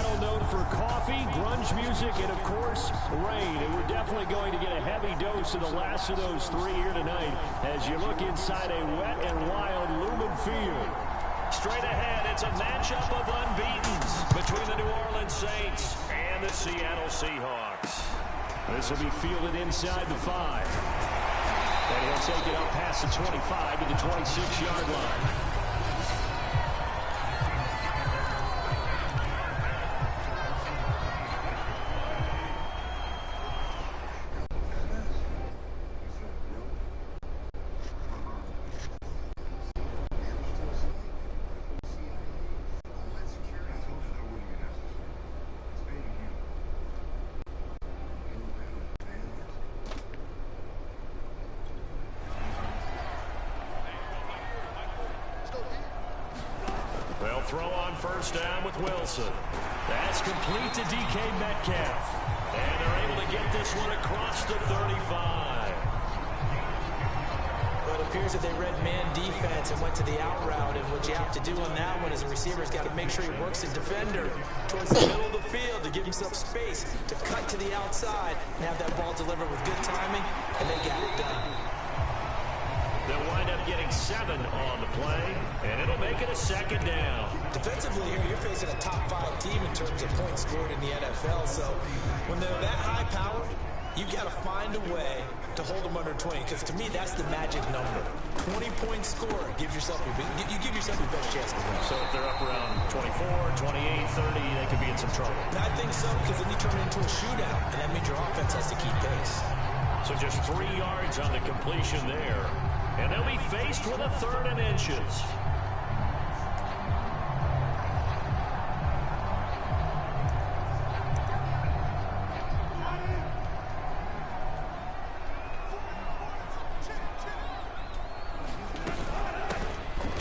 Seattle known for coffee, grunge music, and, of course, rain. And we're definitely going to get a heavy dose of the last of those three here tonight as you look inside a wet and wild Lumen Field. Straight ahead, it's a matchup of unbeatens between the New Orleans Saints and the Seattle Seahawks. This will be fielded inside the 5. And he'll take it up past the 25 to the 26-yard line. They'll throw on first down with Wilson. That's complete to DK Metcalf. And they're able to get this one across the 35. Well, it appears that they read man defense and went to the out route. And what you have to do on that one is a receiver's got to make sure he works the defender towards the middle of the field to give himself space to cut to the outside and have that ball delivered with good timing, and they got it done. They'll wind up getting 7 on the play, and it'll make it a second down. Defensively here, you're facing a top-5 team in terms of points scored in the NFL, so when they're that high power, you've got to find a way to hold them under 20, because to me, that's the magic number. 20-point score gives yourself you give yourself your best chance to win. So if they're up around 24, 28, 30, they could be in some trouble. And I think so, because then you turn it into a shootout, and that means your offense has to keep pace. So just 3 yards on the completion there. And they'll be faced with a 3rd and inches.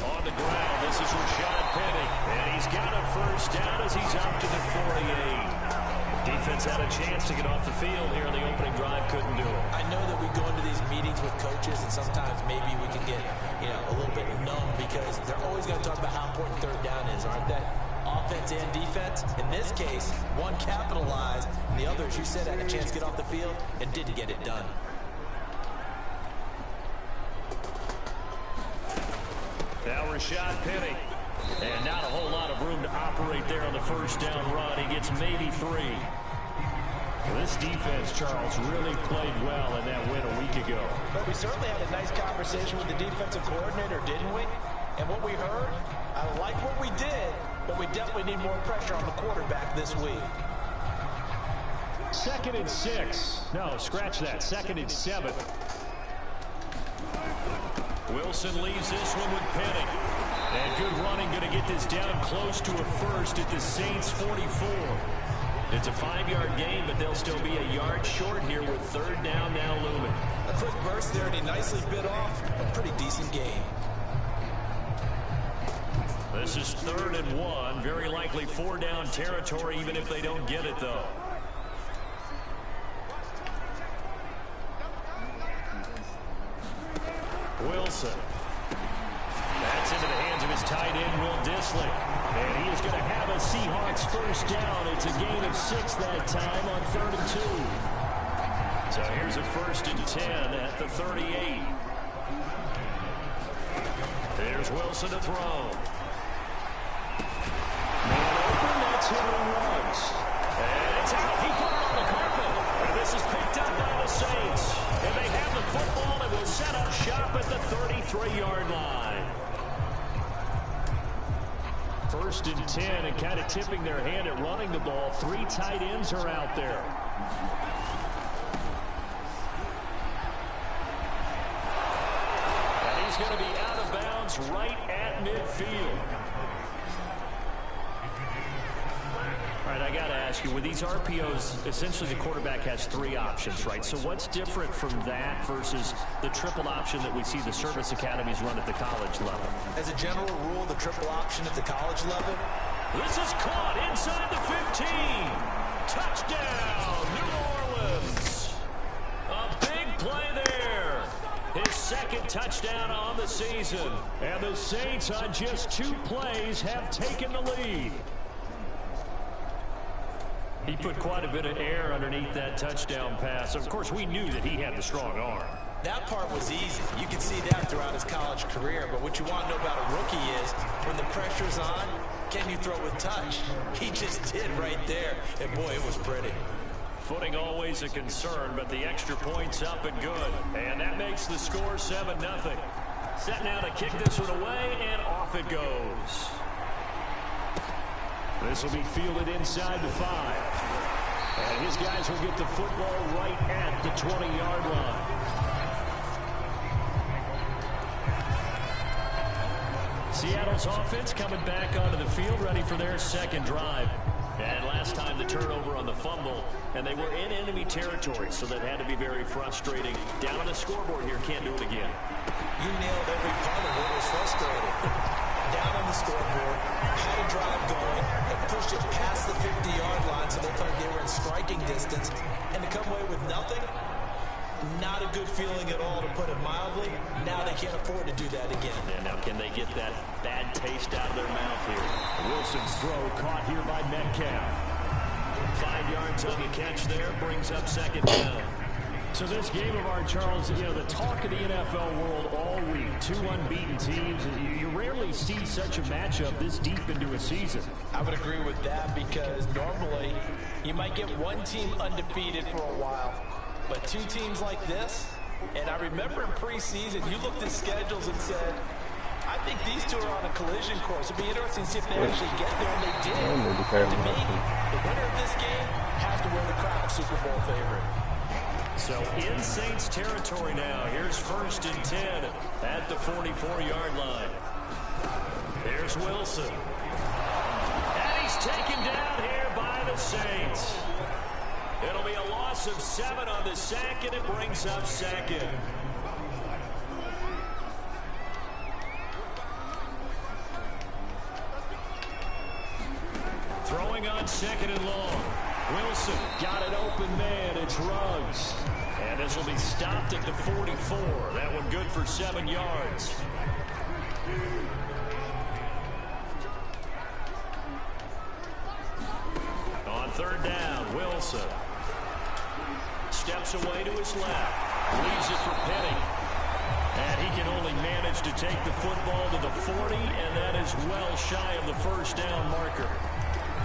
On the ground, this is Rashad Penny. And he's got a first down as he's up to the 48. Defense had a chance to get off the field here in the opening drive, couldn't do it. I know that we go into these meetings with coaches, and sometimes maybe we can get, a little bit numb because they're always going to talk about how important 3rd down is, aren't they? Offense and defense. In this case, one capitalized, and the other, as you said, had a chance to get off the field and didn't get it done. Now Rashad Penny. And not a whole lot of room to operate there on the first down run. He gets maybe 3. Well, this defense, Charles, really played well in that win a week ago. But we certainly had a nice conversation with the defensive coordinator, didn't we? And what we heard, I like what we did, but we definitely need more pressure on the quarterback this week. 2nd and 6. No, scratch that. 2nd and 7. Wilson leaves this one with Penny. And good running, going to get this down close to a first at the Saints' 44. It's a 5-yard gain, but they'll still be a yard short here with 3rd down now looming. A quick burst there, and he nicely bit off a pretty decent gain. This is 3rd and 1. Very likely 4-down territory, even if they don't get it, though. Wilson. That's into the hands of his tight end, Will Dissly. And he is going to have a Seahawks first down. It's a gain of 6 that time on 3rd and 2. So here's a 1st and 10 at the 38. There's Wilson to throw. Man open, that's who he was. And it's out. He put it on the carpet. And this is picked up by the Saints. And they have the football and will set up shop at the 33-yard line. 1st and 10, and kind of tipping their hand at running the ball. 3 tight ends are out there. And he's going to be out of bounds right at midfield. All right, I got to ask you, with these RPOs, essentially the quarterback has 3 options, right? So what's different from that versus the triple option that we see the service academies run at the college level? As a general rule, the triple option at the college level. This is caught inside the 15. Touchdown, New Orleans. A big play there. His 2nd touchdown on the season. And the Saints on just 2 plays have taken the lead. He put quite a bit of air underneath that touchdown pass. Of course, we knew that he had the strong arm. That part was easy. You can see that throughout his college career. But what you want to know about a rookie is when the pressure's on, can you throw with touch? He just did right there. And, boy, it was pretty. Footing always a concern, but the extra point's up and good. And that makes the score 7-0. Set now to kick this one away, and off it goes. This will be fielded inside the 5. And his guys will get the football right at the 20-yard line. Seattle's offense coming back onto the field, ready for their second drive. And last time the turnover on the fumble, and they were in enemy territory, so that had to be very frustrating. Down on the scoreboard here, can't do it again. You nailed every part of what was frustrating. Down on the scoreboard, had a drive going, and pushed it past the 50-yard line, so they thought they were in striking distance, and to come away with nothing, not a good feeling at all, to put it mildly. Now they can't afford to do that again. And now can they get that bad taste out of their mouth here? Wilson's throw caught here by Metcalf. 5 yards on the catch there, brings up second down. So this game of ours, Charles, you know, the talk of the NFL world all week. 2 unbeaten teams. You rarely see such a matchup this deep into a season. I would agree with that, because normally you might get one team undefeated for a while. But 2 teams like this, and I remember in preseason, you looked at schedules and said, I think these 2 are on a collision course. It'd be interesting to see if they actually get there, and they did. To me, the winner of this game has to wear the crown of Super Bowl favorite. So in Saints territory now. Here's 1st and 10 at the 44-yard line. There's Wilson. And he's taken down here by the Saints. It'll be a loss of 7 on the sack, and it brings up second. Throwing on 2nd and long. Wilson got an open man. It's Ruggs. And this will be stopped at the 44. That one good for 7 yards. On 3rd down, Wilson steps away to his left, leaves it for Penny, and he can only manage to take the football to the 40, and that is well shy of the 1st down marker.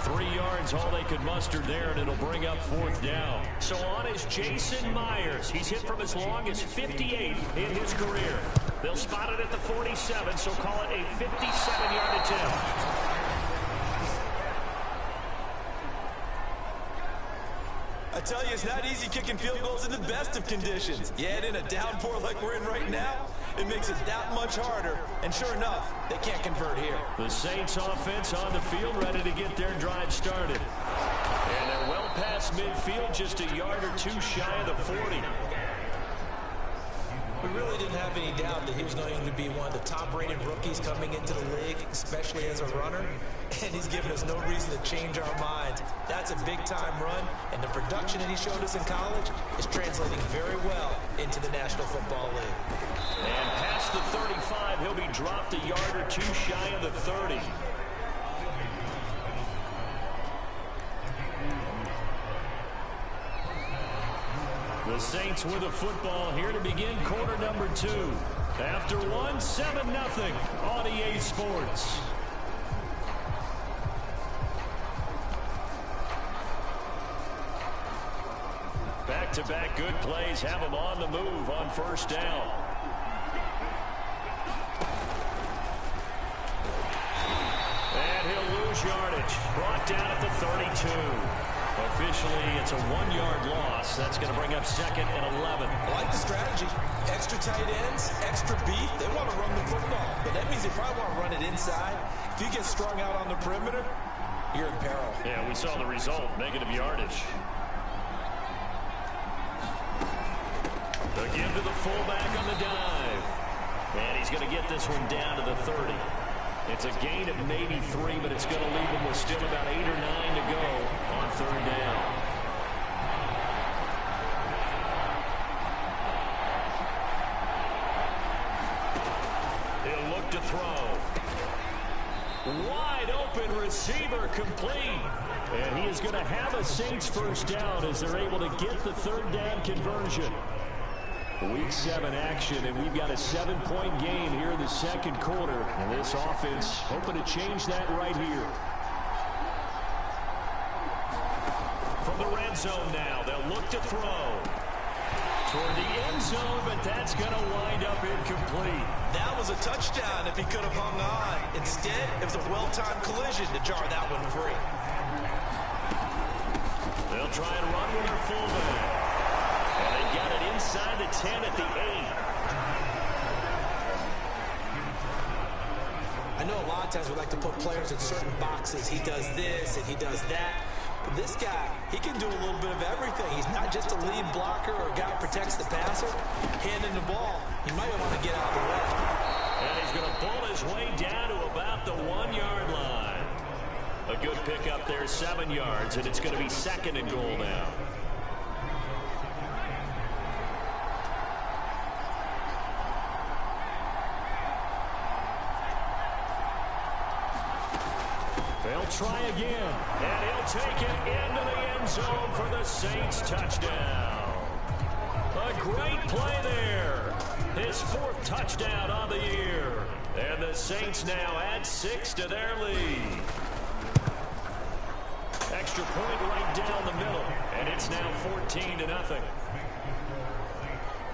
3 yards, all they could muster there, and it'll bring up 4th down. So on is Jason Myers. He's hit from as long as 58 in his career. They'll spot it at the 47, so call it a 57-yard attempt. I tell you, it's not easy kicking field goals in the best of conditions. Yet in a downpour like we're in right now, it makes it that much harder. And sure enough, they can't convert here. The Saints offense on the field, ready to get their drive started. And they're well past midfield, just a yard or 2 shy of the 40. We really didn't have any doubt that he was going to be one of the top-rated rookies coming into the league, especially as a runner. And he's given us no reason to change our minds. That's a big-time run, and the production that he showed us in college is translating very well into the National Football League. And past the 35, he'll be dropped a yard or 2 shy of the 30. The Saints with a football here to begin quarter number 2. After 1, 7-0 on EA Sports. Back-to-back good plays have him on the move on 1st down. And he'll lose yardage. Brought down at the 32. Officially, it's a 1-yard loss. That's going to bring up 2nd and 11. I like the strategy. Extra tight ends, extra beef. They want to run the football, but that means they probably want to run it inside. If you get strung out on the perimeter, you're in peril. Yeah, we saw the result, negative yardage. The give to the fullback on the dive. And he's going to get this one down to the 30. It's a gain of maybe 3, but it's going to leave him with still about 8 or 9 to go on 3rd down. He'll look to throw. Wide open receiver complete. And he is going to have a Saints first down as they're able to get the third down conversion. Week 7 action, and we've got a 7-point game here in the second quarter. And this offense hoping to change that right here. From the red zone now, they'll look to throw. Toward the end zone, but that's going to wind up incomplete. That was a touchdown if he could have hung on. Instead, it was a well-timed collision to jar that one free. They'll try and run with their fullback. And they've got it inside the 10 at the 8. I know a lot of times we like to put players in certain boxes. He does this and he does that. But this guy, he can do a little bit of everything. He's not just a lead blocker or a guy who protects the passer. Handing the ball, he might want to get out of the way. And he's going to pull his way down to about the 1-yard line. A good pickup there, 7 yards, and it's going to be 2nd and goal now. They'll try again, and he'll take it into the end zone for the Saints touchdown. A great play there. His 4th touchdown on the year. And the Saints now add 6 to their lead. Extra point right down the middle, and it's now 14-0.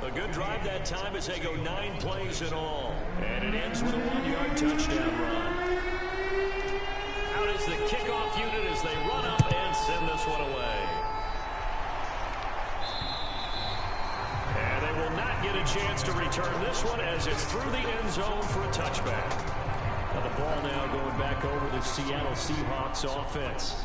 A good drive that time as they go 9 plays in all. And it ends with a 1-yard touchdown run. Out is the kickoff unit as they run up and send this one away. And they will not get a chance to return this one as it's through the end zone for a touchback. Now the ball now going back over the Seattle Seahawks offense.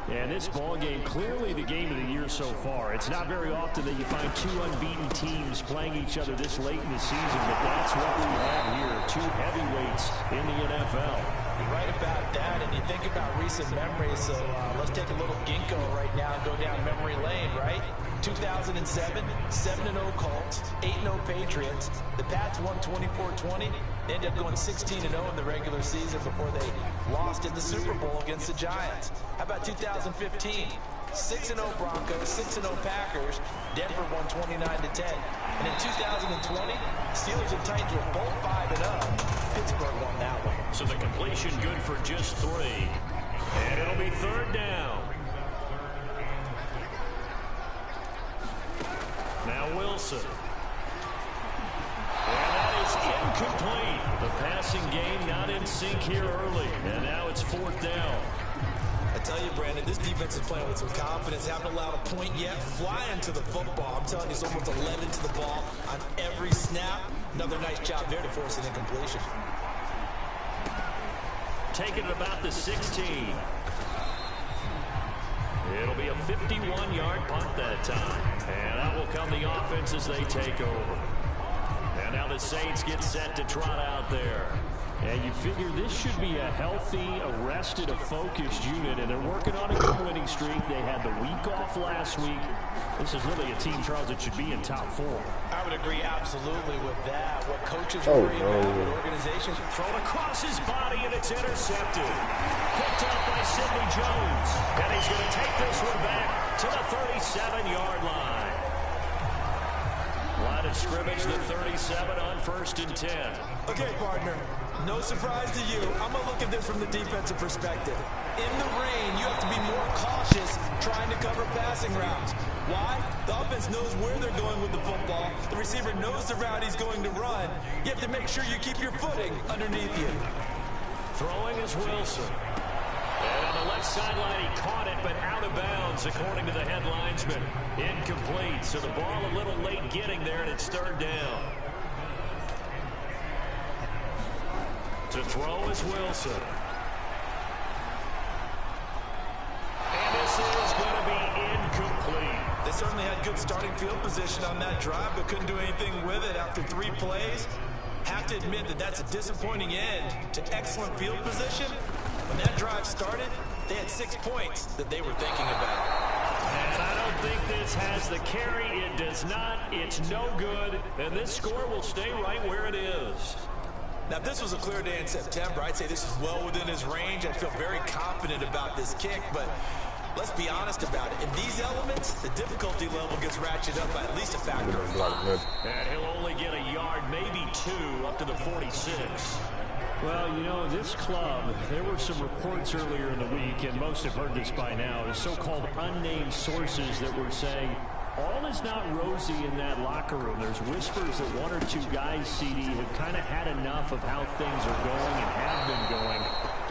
And this ball game, clearly the game of the year so far. It's not very often that you find 2 unbeaten teams playing each other this late in the season, but that's what we have here. 2 heavyweights in the NFL. You're right about that, and you think about recent memories, so let's take a little ginkgo right now and go down memory lane, right? 2007, 7-0 Colts, 8-0 Patriots. The Pats won 24-20. They ended up going 16-0 in the regular season before they lost in the Super Bowl against the Giants. How about 2015? 6-0 Broncos, 6-0 Packers. Denver won 29-10. And in 2020, Steelers and Titans were both 5-0. Pittsburgh won that one. So the completion good for just 3. And it'll be 3rd down. Now Wilson. And that is incomplete. The passing game not in sync here early. And now it's 4th down. I tell you, Brandon, this defense is playing with some confidence. Haven't allowed a point yet. Flying to the football. I'm telling you, it's almost 11 to the ball on every snap. Another nice job there to force an incompletion. Taking it about the 16. It'll be a 51-yard punt that time. And that will come the offense as they take over. And now the Saints get set to trot out there. And you figure this should be a healthy, arrested, a focused unit, and they're working on a good winning streak. They had the week off last week. This is really a team, Charles, that should be in top 4. I would agree absolutely with that. What coaches worry about, what organizations. Thrown across his body, and it's intercepted. Picked up by Sidney Jones. And he's going to take this one back to the 37-yard line. Line of scrimmage, the 37 on 1st and 10. Okay, partner. No surprise to you. I'm going to look at this from the defensive perspective. In the rain, you have to be more cautious trying to cover passing routes. Why? The offense knows where they're going with the football. The receiver knows the route he's going to run. You have to make sure you keep your footing underneath you. Throwing is Wilson. And on the left sideline, he caught it, but out of bounds, according to the head linesman. Incomplete, so the ball a little late getting there, and it's 3rd down. To throw is Wilson. And this is going to be incomplete. They certainly had good starting field position on that drive, but couldn't do anything with it after 3 plays. Have to admit that that's a disappointing end to excellent field position. When that drive started, they had 6 points that they were thinking about. And I don't think this has the carry. It does not. It's no good. And this score will stay right where it is. Now, if this was a clear day in September, I'd say this is well within his range. I feel very confident about this kick, but let's be honest about it. In these elements, the difficulty level gets ratcheted up by at least a factor of 5. And he'll only get a yard, maybe 2, up to the 46. Well, you know, this club, there were some reports earlier in the week, and most have heard this by now, the so-called unnamed sources that were saying all is not rosy in that locker room. There's whispers that 1 or 2 guys, CD, have kind of had enough of how things are going and have been going.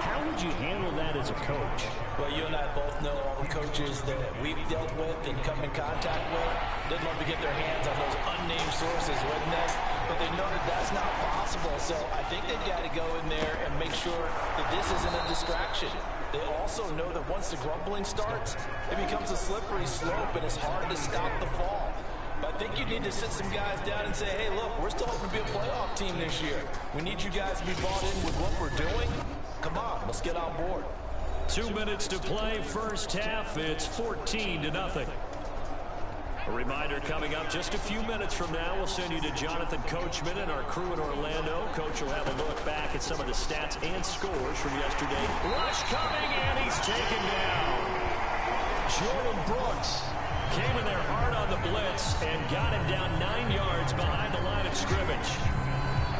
How would you handle that as a coach? Well, you and I both know all the coaches that we've dealt with and come in contact with. They'd love to get their hands on those unnamed sources, wouldn't they? But they know that that's not possible. So I think they've got to go in there and make sure that this isn't a distraction. They also know that once the grumbling starts, it becomes a slippery slope and it's hard to stop the fall. But I think you need to sit some guys down and say, hey, look, we're still hoping to be a playoff team this year. We need you guys to be bought in with what we're doing. Come on, let's get on board. 2 minutes to play, first half. It's 14-0. A reminder coming up just a few minutes from now. We'll send you to Jonathan Coachman and our crew in Orlando. Coach will have a look back at some of the stats and scores from yesterday. Rush coming, and he's taken down. Jordan Brooks came in there hard on the blitz and got him down 9 yards behind the line of scrimmage.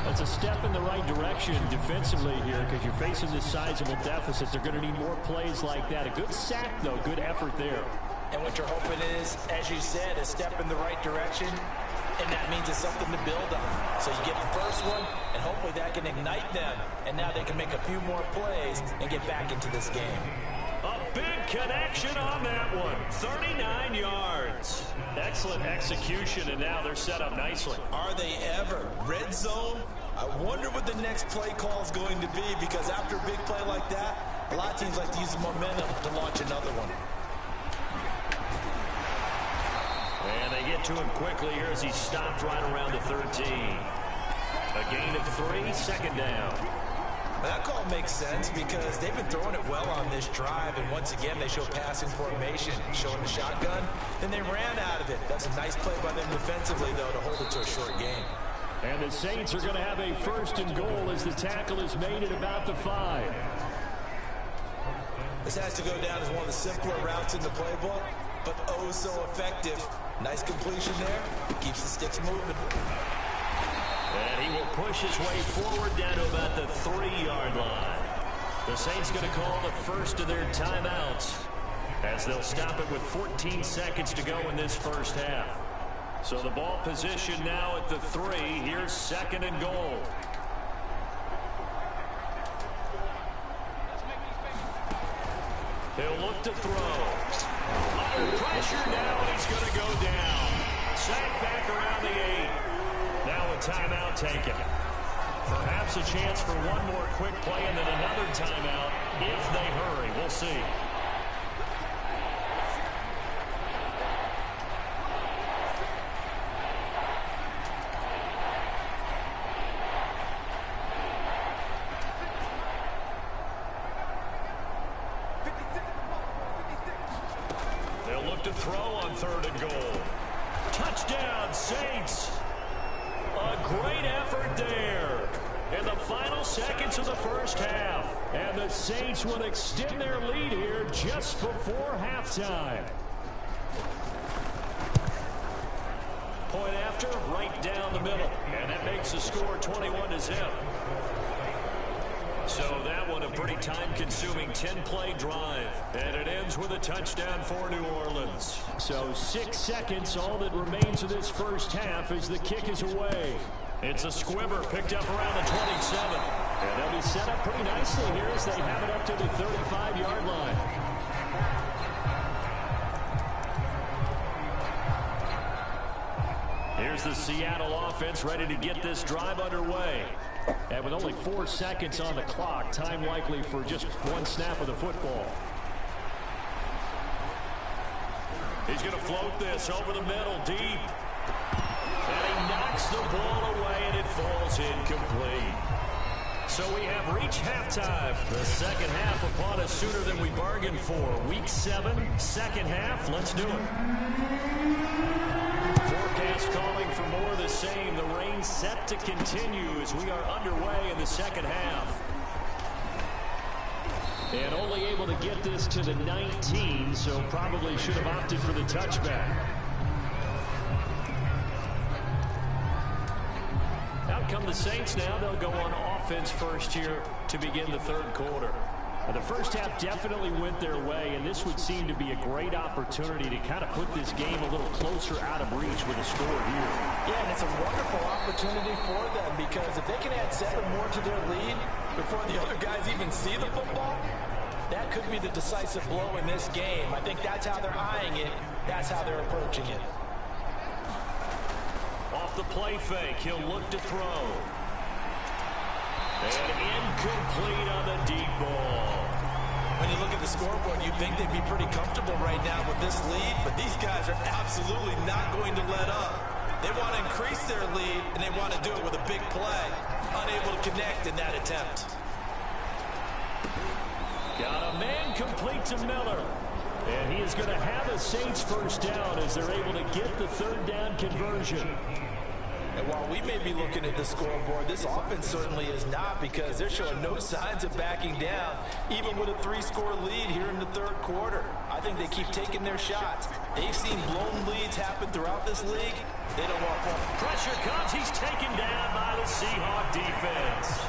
That's a step in the right direction defensively here because you're facing this sizable deficit. They're going to need more plays like that. A good sack, though. Good effort there. And what you're hoping is, as you said, a step in the right direction, and that means it's something to build on. So you get the first one, and hopefully that can ignite them, and now they can make a few more plays and get back into this game. A big connection on that one. 39 yards. Excellent execution, and now they're set up nicely. Are they ever? Red zone? I wonder what the next play call is going to be, because after a big play like that, a lot of teams like to use the momentum to launch another one. And they get to him quickly here as he stopped right around the 13. A gain of 3, second down. That call makes sense because they've been throwing it well on this drive, and once again they show passing formation, showing the shotgun. Then they ran out of it. That's a nice play by them defensively, though, to hold it to a short game. And the Saints are going to have a 1st and goal as the tackle is made at about the 5. This has to go down as one of the simpler routes in the playbook, but oh so effective. Nice completion there. Keeps the sticks moving. And he will push his way forward down to about the 3-yard line. The Saints going to call the first of their timeouts as they'll stop it with 14 seconds to go in this first half. So the ball position now at the 3. Here's 2nd and goal. He'll look to throw. Under pressure now, and he's going to go down. Sacked back around the 8. Now a timeout taken. Perhaps a chance for one more quick play and then another timeout if they hurry. We'll see. They'll look to throw on 3rd and goal. Touchdown, Saints. A great effort there in the final seconds of the first half. And the Saints will extend their lead here just before halftime. Point after, right down the middle. And that makes the score 21-0. So that one a pretty time-consuming 10-play drive. And it ends with a touchdown for New Orleans. So 6 seconds, all that remains of this first half as the kick is away. It's a squibber picked up around the 27. And they'll be set up pretty nicely here as they have it up to the 35-yard line. Here's the Seattle offense ready to get this drive underway. And with only 4 seconds on the clock, time likely for just one snap of the football. He's going to float this over the middle, deep. And he knocks the ball away, and it falls incomplete. So we have reached halftime. The second half upon us sooner than we bargained for. Week 7, second half. Let's do it. Forecast calling for more of the same. The rain set to continue as we are underway in the second half. And only able to get this to the 19, so probably should have opted for the touchback. Out come the Saints now. They'll go on offense first here to begin the third quarter. The first half definitely went their way, and this would seem to be a great opportunity to kind of put this game a little closer out of reach with a score here. Yeah, and it's a wonderful opportunity for them because if they can add 7 more to their lead before the other guys even see the football, that could be the decisive blow in this game. I think that's how they're eyeing it. That's how they're approaching it. Off the play fake, he'll look to throw. And incomplete on the deep ball. When you look at the scoreboard, you'd think they'd be pretty comfortable right now with this lead, but these guys are absolutely not going to let up. They want to increase their lead, and they want to do it with a big play. Unable to connect in that attempt. Got a man complete to Miller. And he is going to have a Saints first down as they're able to get the third down conversion. And while we may be looking at the scoreboard, this offense certainly is not, because they're showing no signs of backing down, even with a 3-score lead here in the third quarter. I think they keep taking their shots. They've seen blown leads happen throughout this league. They don't want pressure comes. He's taken down by the Seahawks defense.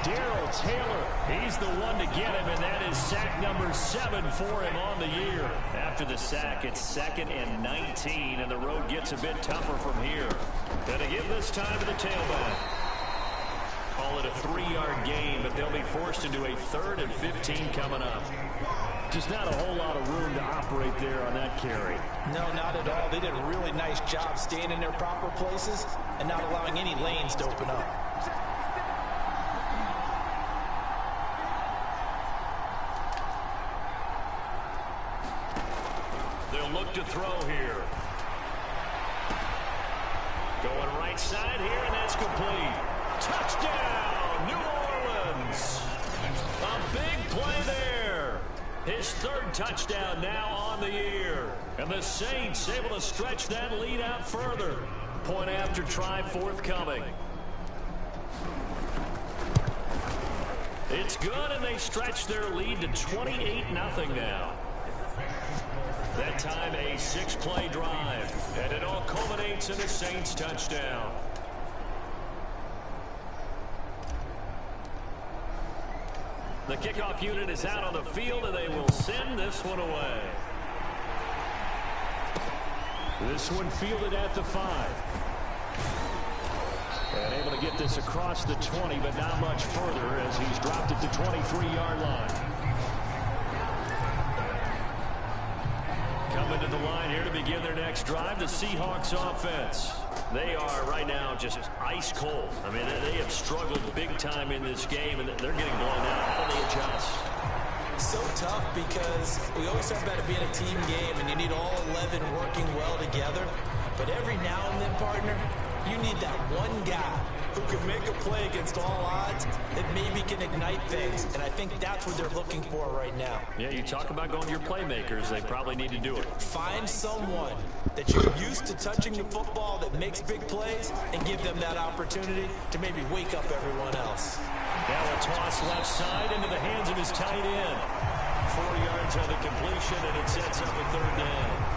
Darrell Taylor, he's the one to get him, and that is sack number 7 for him on the year. After the sack, it's 2nd and 19, and the road gets a bit tougher from here. Going to give this time to the tailback. Call it a 3-yard gain, but they'll be forced into a 3rd and 15 coming up. Just not a whole lot of room to operate there on that carry. No, not at all. They did a really nice job staying in their proper places and not allowing any lanes to open up. Look to throw here. Going right side here, and that's complete. Touchdown, New Orleans. A big play there. His 3rd touchdown now on the year. And the Saints able to stretch that lead out further. Point after try forthcoming. It's good, and they stretch their lead to 28-0 now. That time a 6-play drive, and it all culminates in a Saints touchdown. The kickoff unit is out on the field, and they will send this one away. This one fielded at the 5. And able to get this across the 20, but not much further as he's dropped it to 23-yard line. Coming to the line here to begin their next drive, the Seahawks offense. They are right now just ice cold. I mean, they have struggled big time in this game, and they're getting blown out. How do they adjust? So tough, because we always talk about it being a team game, and you need all 11 working well together. But every now and then, partner, you need that one guy who can make a play against all odds that maybe can ignite things. And I think that's what they're looking for right now. Yeah, you talk about going to your playmakers. They probably need to do it. Find someone that you're used to touching the football that makes big plays and give them that opportunity to maybe wake up everyone else. Now a toss left side into the hands of his tight end. 4 yards on the completion, and it sets up a 3rd down.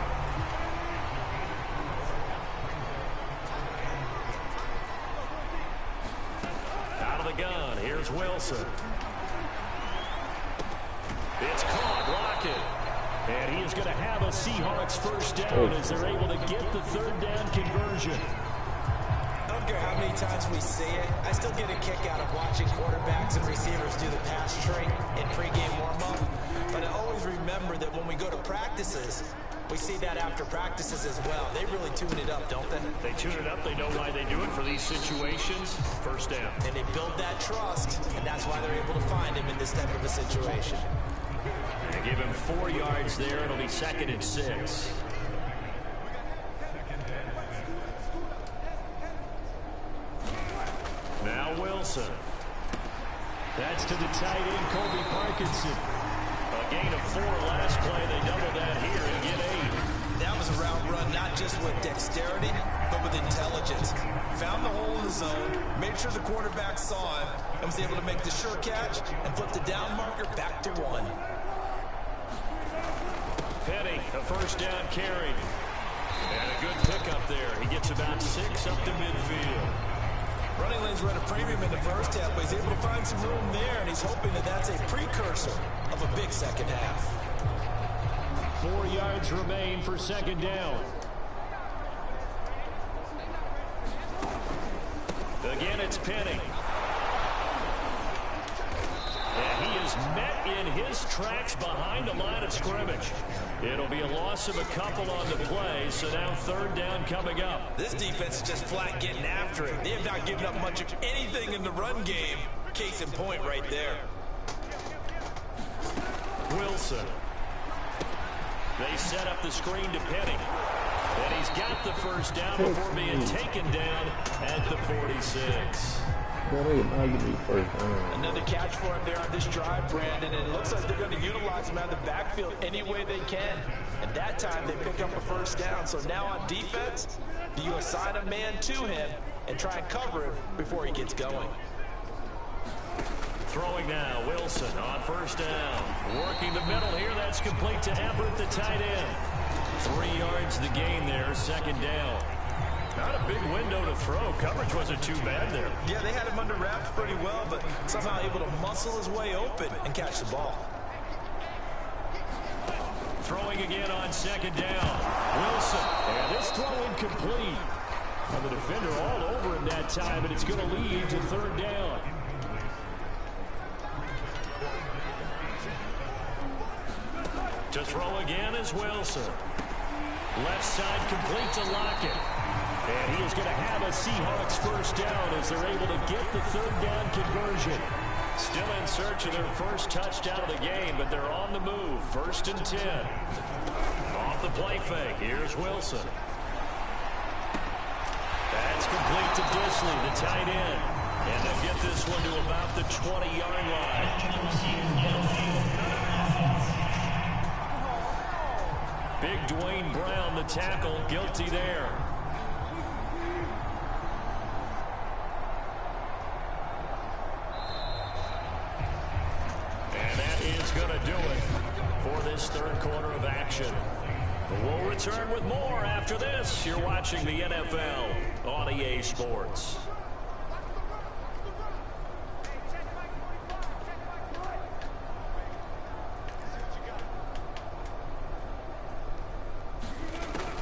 Gun. Here's Wilson. It's caught. Lockett. And he is going to have a Seahawks first down as they're able to get the 3rd down conversion. I don't care how many times we see it. I still get a kick out of watching quarterbacks and receivers do the pass tree in pregame warm-up. But I always remember that when we go to practices, we see that after practices as well. They really tune it up, don't they? They tune it up. They know why they do it for these situations. First down. And they build that trust, and that's why they're able to find him in this type of a situation. They give him 4 yards there. It'll be 2nd and 6. Now Wilson. That's to the tight end, Colby Parkinson. A gain of 4 last play. They double that here and get 8. That was a route run run not just with dexterity, but with intelligence. Found the hole in the zone, made sure the quarterback saw him, and was able to make the sure catch and flip the down marker back to 1. Penny, a first down carry. And a good pickup there. He gets about 6 up to midfield. Running lanes were at a premium in the first half, but he's able to find some room there, and he's hoping that that's a precursor of a big second half. 4 yards remain for second down. Again, it's Penny. And he is met in his tracks behind the line of scrimmage. It'll be a loss of a couple on the play, so now third down coming up. This defense is just flat getting after it. They have not given up much of anything in the run game. Case in point right there. Wilson. They set up the screen to Penny. And he's got the first down before being taken down at the 46. Another catch for him there on this drive, Brandon, and it looks like they're going to utilize him out of the backfield any way they can. And that time they pick up a first down. So now on defense, do you assign a man to him and try and cover him before he gets going? Throwing now, Wilson on first down. Working the middle here, that's complete to Everett, the tight end. 3 yards the gain there, second down. Not a big window to throw. Coverage wasn't too bad there. Yeah, they had him under wraps pretty well, but somehow able to muscle his way open and catch the ball. Throwing again on second down. Wilson. And this throw incomplete. And the defender all over him that time, and it's going to lead to third down. To throw again is Wilson. Left side complete to Lockett. And he is going to have a Seahawks first down as they're able to get the third down conversion. Still in search of their first touchdown of the game, but they're on the move. First and 10. Off the play fake. Here's Wilson. That's complete to Disley, the tight end. And they'll get this one to about the 20-yard line. Big Dwayne Brown, the tackle, guilty there. And that is going to do it for this third quarter of action. We'll return with more after this. You're watching the NFL on EA Sports.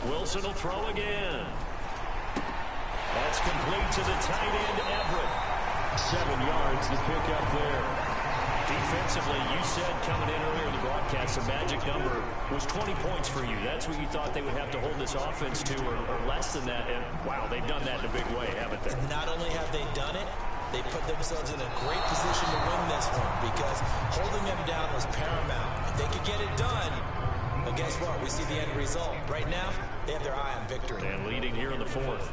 Wilson will throw again. That's complete to the tight end, Everett. 7 yards to pick up there. Defensively, you said coming in earlier in the broadcast, the magic number was 20 points for you. That's what you thought they would have to hold this offense to, or less than that. And, wow, they've done that in a big way, haven't they? Not only have they done it, they put themselves in a great position to win this one because holding them down was paramount. If they could get it done, well, guess what? We see the end result. Right now, they have their eye on victory. And leading here in the fourth.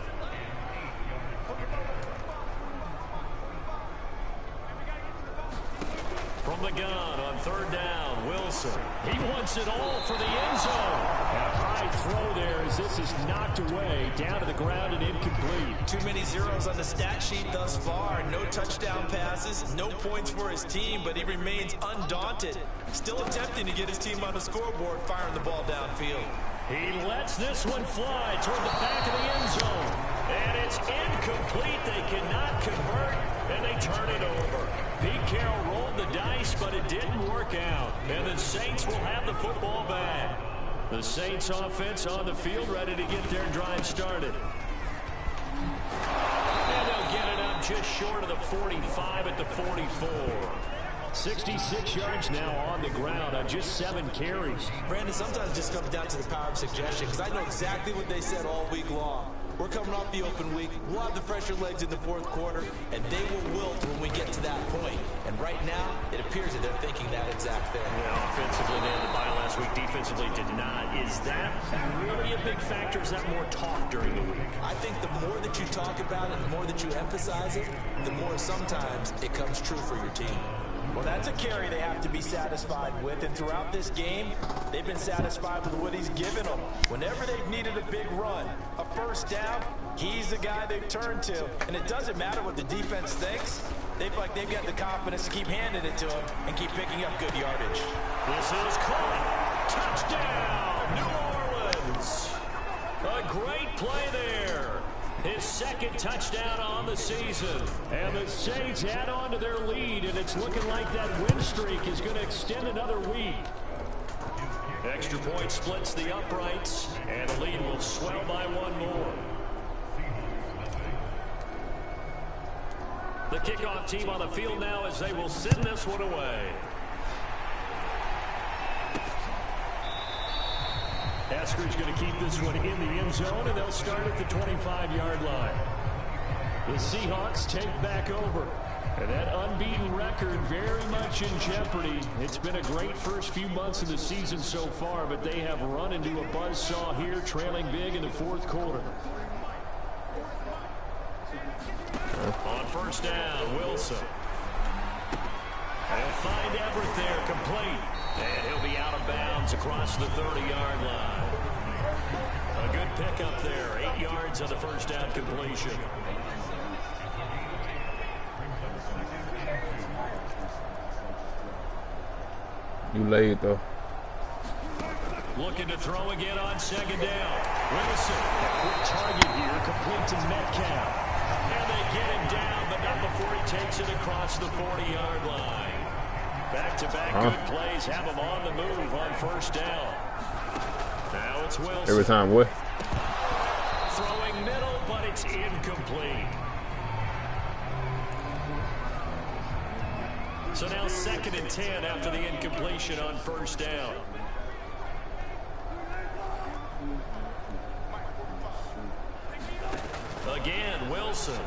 From the gun on third down, Wilson. He wants it all for the end zone. And a high throw there as this is knocked away, down to the ground and incomplete. Too many zeros on the stat sheet thus far. No touchdown passes, no points for his team, but he remains undaunted. Still attempting to get his team on the scoreboard, firing the ball downfield. He lets this one fly toward the back of the end zone. And it's incomplete. They cannot convert, and they turn it over. Pete Carroll rolled the dice, but it didn't work out. And the Saints will have the football back. The Saints offense on the field, ready to get their drive started. And they'll get it up just short of the 45 at the 44. 66 yards now on the ground on just 7 carries. Brandon, sometimes it just comes down to the power of suggestion, because I know exactly what they said all week long. We're coming off the open week. We'll have the fresher legs in the fourth quarter, and they will wilt when we get to that point. And right now, it appears that they're thinking that exact thing. Yeah, offensively, they had the bye last week. Defensively, did not. Is that really a big factor? Is that more talk during the week? I think the more that you talk about it, the more that you emphasize it, the more sometimes it comes true for your team. Well, that's a carry they have to be satisfied with, and throughout this game, they've been satisfied with what he's given them. Whenever they've needed a big run, a first down, he's the guy they've turned to. And it doesn't matter what the defense thinks. They feel like they've got the confidence to keep handing it to him and keep picking up good yardage. This is caught. Touchdown, New Orleans. A great play there. His second touchdown on the season. And the Saints add on to their lead, and it's looking like that win streak is going to extend another week. Extra point splits the uprights, and the lead will swell by one more. The kickoff team on the field now as they will send this one away. Asker's going to keep this one in the end zone, and they'll start at the 25-yard line. The Seahawks take back over. And that unbeaten record very much in jeopardy. It's been a great first few months of the season so far, but they have run into a buzzsaw here, trailing big in the fourth quarter. On first down, Wilson. They'll find Everett there, complete. And he'll be out of bounds across the 30-yard line. A good pickup there, 8 yards on the first down completion. You laid though. Looking to throw again on second down. Wilson, quick target here, complete to Metcalf. And they get him down, but not before he takes it across the 40-yard line. Back-to-back good plays have him on the move on first down. Now it's Wilson. Every time what? Throwing middle, but it's incomplete. So now 2nd and 10 after the incompletion on first down. Again, Wilson.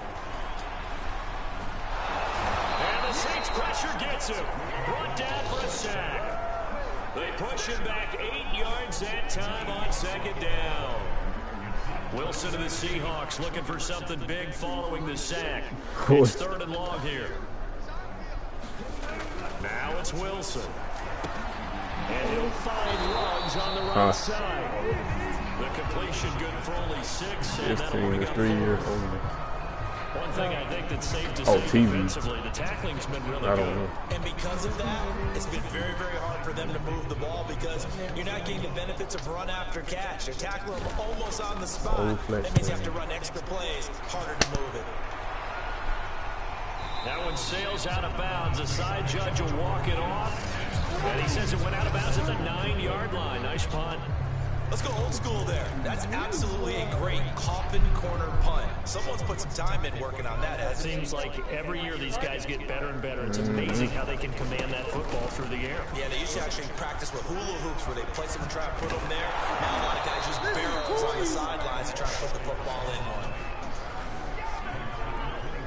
And the Saints pressure gets him. Brought down for a sack. They push him back 8 yards that time on second down. Wilson and the Seahawks looking for something big following the sack. It's 3rd and long here. Now it's Wilson. And he'll find Ruggs on the right side. The completion good for only 6. And this team is 3 years old. One thing I think that's safe to say defensively, the tackling's been really good. And because of that, it's been very, very hard for them to move the ball because you're not getting the benefits of run after catch. They're tackling them almost on the spot. That means you have to run extra plays, harder to move it. That one sails out of bounds. The side judge will walk it off. And he says it went out of bounds at the 9-yard line. Nice punt. Let's go old school there. That's absolutely a great coffin corner punt. Someone's put some time in working on that. It seems like every year these guys get better and better. It's amazing how they can command that football through the air. Yeah, they used to actually practice with hula hoops where they place them and try to put them there. Now a lot of guys use barrels on the sidelines to try to put the football in one.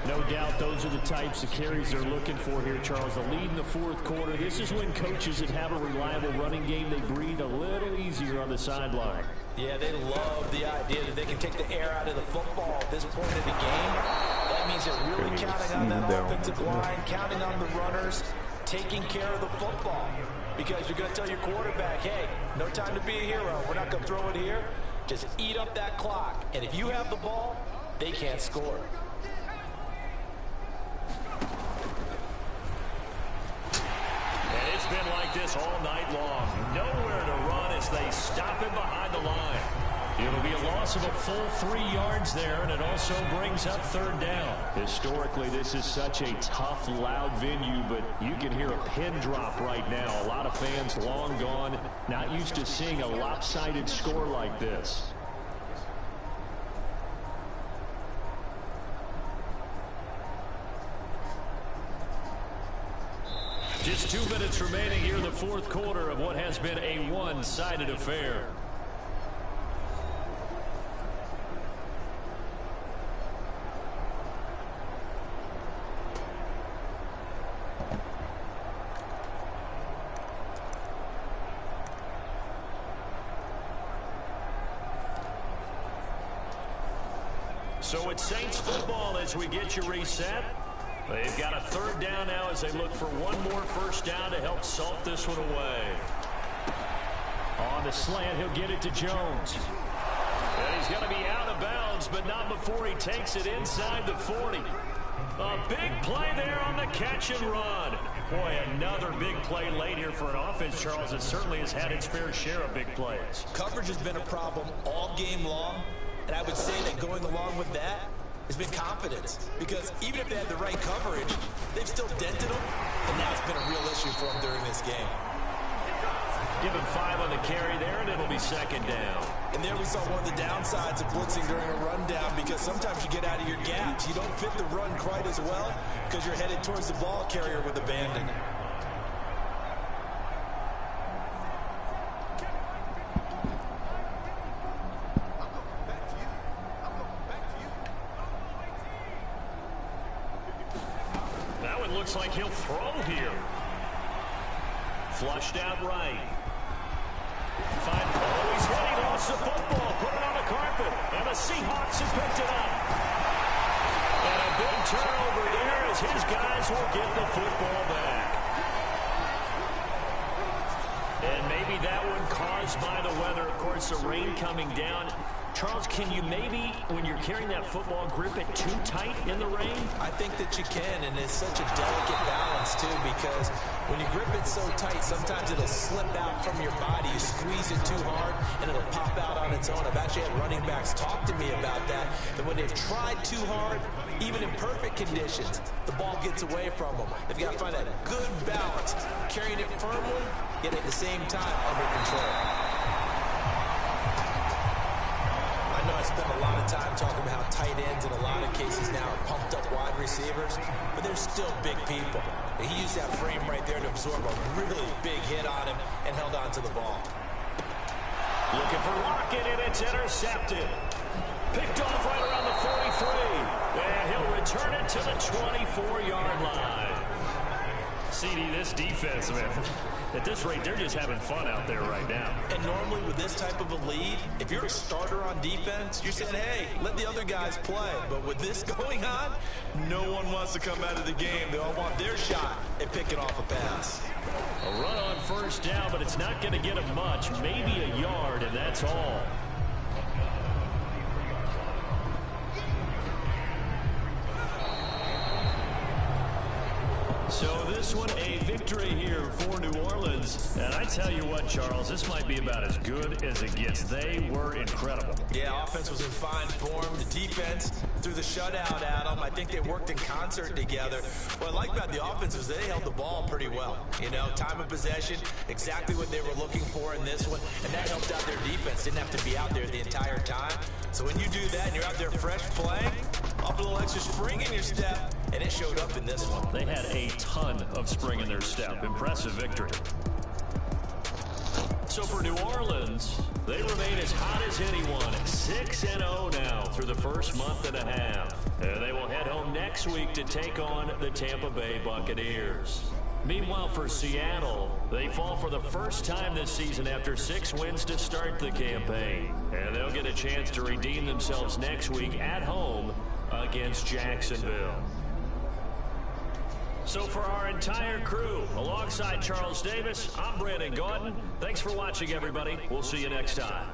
No doubt those are the types of carries they're looking for here, Charles. The lead in the fourth quarter. This is when coaches that have a reliable running game, they breathe a little easier on the sideline. Yeah, they love the idea that they can take the air out of the football at this point in the game. That means they're really counting on that offensive line, counting on the runners, taking care of the football. Because you're going to tell your quarterback, hey, no time to be a hero. We're not going to throw it here. Just eat up that clock. And if you have the ball, they can't score. It's been like this all night long. Nowhere to run as they stop him behind the line. It'll be a loss of a full 3 yards there, and it also brings up 3rd down. Historically, this is such a tough, loud venue, but you can hear a pin drop right now. A lot of fans long gone, not used to seeing a lopsided score like this. Just 2 minutes remaining here in the fourth quarter of what has been a one-sided affair. So it's Saints football as we get you reset. They've got a 3rd down now as they look for one more first down to help salt this one away. On the slant, he'll get it to Jones. And he's going to be out of bounds, but not before he takes it inside the 40. A big play there on the catch and run. Boy, another big play late here for an offense, Charles, that certainly has had its fair share of big plays. Coverage has been a problem all game long, and I would say that going along with that has been confidence. Because even if they had the right coverage, they've still dented them, and now it's been a real issue for them during this game. Give him 5 on the carry there, and it'll be second down. And there we saw one of the downsides of blitzing during a rundown, because sometimes you get out of your gaps. You don't fit the run quite as well because you're headed towards the ball carrier with abandon. That one looks like he'll throw here. Flushed out right. He's hit. He lost the football. Put it on the carpet. And the Seahawks have picked it up. And a big turnover there as his guys will get the football back. And maybe that one caused by the weather. Of course, the rain coming down. Charles, can you maybe, when you're carrying that football, grip it too tight in the rain? I think that you can, and it's such a delicate balance, too, because when you grip it so tight, sometimes it'll slip out from your body. You squeeze it too hard, and it'll pop out on its own. I've actually had running backs talk to me about that, that when they've tried too hard, even in perfect conditions, the ball gets away from them. They've got to find that good balance, carrying it firmly, yet at the same time under control. I know I spent a lot of time talking about how tight ends in a lot of cases now are pumped up wide receivers, but they're still big people. And he used that frame right there to absorb a really big hit on him and held on to the ball. Looking for Lockett, and it's intercepted. Picked off right around the 43. And he'll return it to the 24-yard line. CD, this defense, man, at this rate, they're just having fun out there right now. And normally with this type of a lead, if you're a starter on defense, you're saying, hey, let the other guys play. But with this going on, no one wants to come out of the game. They all want their shot at picking off a pass. A run on first down, but it's not going to get him much. Maybe a yard, and that's all. So this one, a victory here for New Orleans. And I tell you what, Charles, this might be about as good as it gets. They were incredible. Yeah, offense was in fine form. The defense threw the shutout at them. I think they worked in concert together. What I like about the offense was they held the ball pretty well. You know, time of possession, exactly what they were looking for in this one. And that helped out their defense. Didn't have to be out there the entire time. So when you do that and you're out there fresh playing, off a little extra spring in your step, and it showed up in this one. They had a ton of spring in their step. Impressive victory. So for New Orleans, they remain as hot as anyone. 6-0 now through the first month and a half. And they will head home next week to take on the Tampa Bay Buccaneers. Meanwhile, for Seattle, they fall for the first time this season after 6 wins to start the campaign. And they'll get a chance to redeem themselves next week at home against Jacksonville. So for our entire crew, alongside Charles Davis, I'm Brandon Gordon. Thanks for watching, everybody. We'll see you next time.